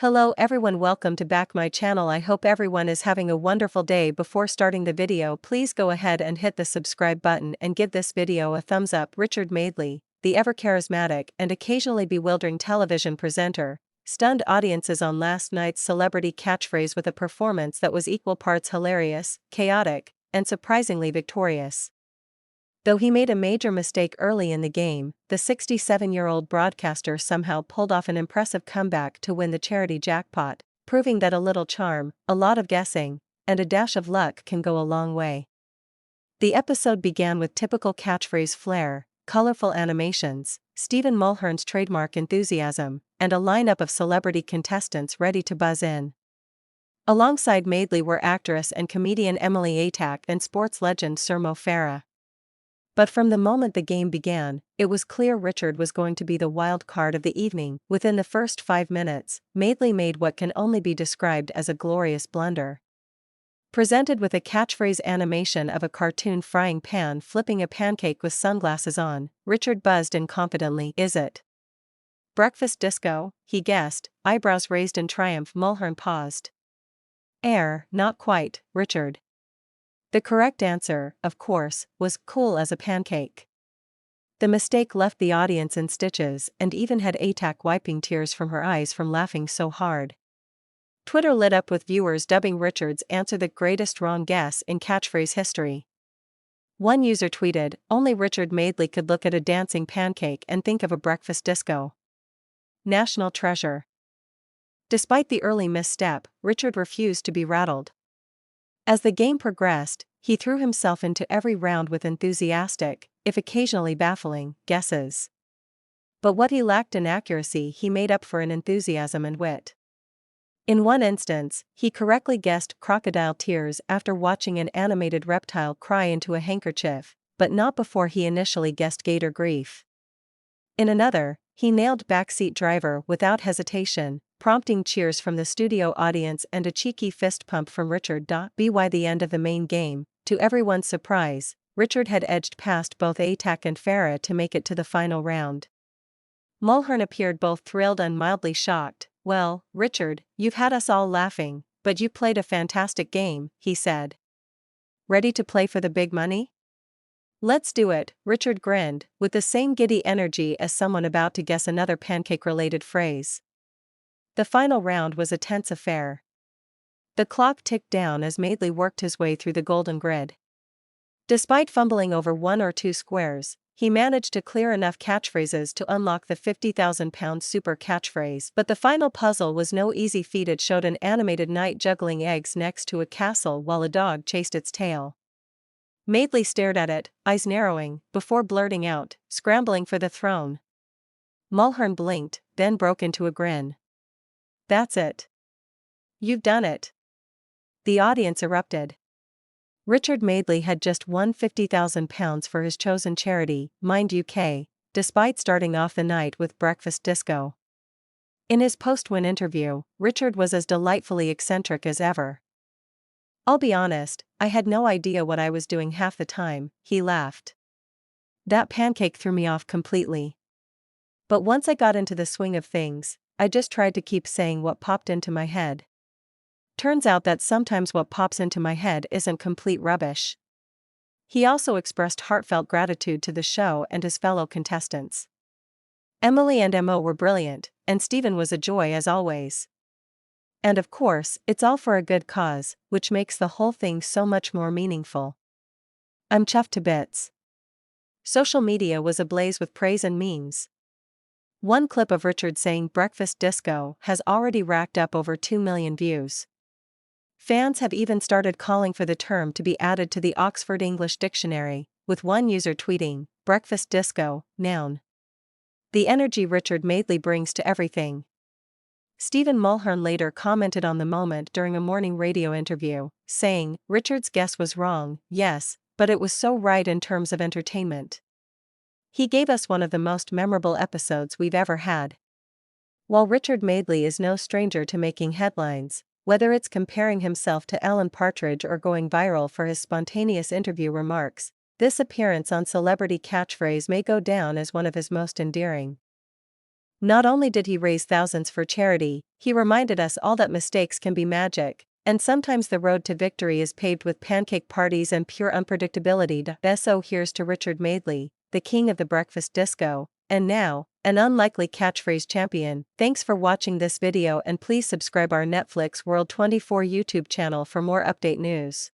Hello everyone, welcome to back my channel. I hope everyone is having a wonderful day. Before starting the video, please go ahead and hit the subscribe button and give this video a thumbs up. Richard Madeley, the ever-charismatic and occasionally bewildering television presenter, stunned audiences on last night's Celebrity Catchphrase with a performance that was equal parts hilarious, chaotic, and surprisingly victorious. Though he made a major mistake early in the game, the 67-year-old broadcaster somehow pulled off an impressive comeback to win the charity jackpot, proving that a little charm, a lot of guessing, and a dash of luck can go a long way. The episode began with typical catchphrase flair, colorful animations, Stephen Mulhern's trademark enthusiasm, and a lineup of celebrity contestants ready to buzz in. Alongside Madeley were actress and comedian Emily Atack and sports legend Sir Mo Farah. But from the moment the game began, it was clear Richard was going to be the wild card of the evening. Within the first 5 minutes, Madeley made what can only be described as a glorious blunder. Presented with a catchphrase animation of a cartoon frying pan flipping a pancake with sunglasses on, Richard buzzed in confidently, "Is it breakfast disco?" he guessed, eyebrows raised in triumph. Mulhern paused. Not quite, Richard." The correct answer, of course, was cool as a pancake. The mistake left the audience in stitches and even had Atack wiping tears from her eyes from laughing so hard. Twitter lit up with viewers dubbing Richard's answer the greatest wrong guess in catchphrase history. One user tweeted, "Only Richard Madeley could look at a dancing pancake and think of a breakfast disco. National treasure." Despite the early misstep, Richard refused to be rattled. As the game progressed, he threw himself into every round with enthusiastic, if occasionally baffling, guesses. But what he lacked in accuracy he made up for in enthusiasm and wit. In one instance, he correctly guessed crocodile tears after watching an animated reptile cry into a handkerchief, but not before he initially guessed gator grief. In another, he nailed backseat driver without hesitation, prompting cheers from the studio audience and a cheeky fist pump from Richard. By the end of the main game, to everyone's surprise, Richard had edged past both Atack and Farah to make it to the final round. Mulhern appeared both thrilled and mildly shocked. "Well, Richard, you've had us all laughing, but you played a fantastic game," he said. "Ready to play for the big money?" "Let's do it," Richard grinned, with the same giddy energy as someone about to guess another pancake-related phrase. The final round was a tense affair. The clock ticked down as Madeley worked his way through the golden grid. Despite fumbling over 1 or 2 squares, he managed to clear enough catchphrases to unlock the £50,000 super catchphrase. But the final puzzle was no easy feat. It showed an animated knight juggling eggs next to a castle while a dog chased its tail. Madeley stared at it, eyes narrowing, before blurting out, "Scrambling for the throne." Mulhern blinked, then broke into a grin. "That's it. You've done it." The audience erupted. Richard Madeley had just won £50,000 for his chosen charity, Mind UK, despite starting off the night with breakfast disco. In his post-win interview, Richard was as delightfully eccentric as ever. "I'll be honest, I had no idea what I was doing half the time," he laughed. "That pancake threw me off completely. But once I got into the swing of things, I just tried to keep saying what popped into my head. Turns out that sometimes what pops into my head isn't complete rubbish." He also expressed heartfelt gratitude to the show and his fellow contestants. Emily and Mo were brilliant, and Stephen was a joy as always. And of course, it's all for a good cause, which makes the whole thing so much more meaningful. I'm chuffed to bits. Social media was ablaze with praise and memes. One clip of Richard saying breakfast disco has already racked up over 2 million views. Fans have even started calling for the term to be added to the Oxford English Dictionary, with one user tweeting, "Breakfast disco, noun. The energy Richard Madeley brings to everything." Stephen Mulhern later commented on the moment during a morning radio interview, saying, "Richard's guess was wrong, yes, but it was so right in terms of entertainment. He gave us one of the most memorable episodes we've ever had." While Richard Madeley is no stranger to making headlines, whether it's comparing himself to Alan Partridge or going viral for his spontaneous interview remarks, this appearance on Celebrity Catchphrase may go down as one of his most endearing. Not only did he raise thousands for charity, he reminded us all that mistakes can be magic, and sometimes the road to victory is paved with pancake parties and pure unpredictability. So here's to Richard Madeley, the king of the breakfast disco, and now, an unlikely catchphrase champion. Thanks for watching this video and please subscribe our Netflix World 24 YouTube channel for more update news.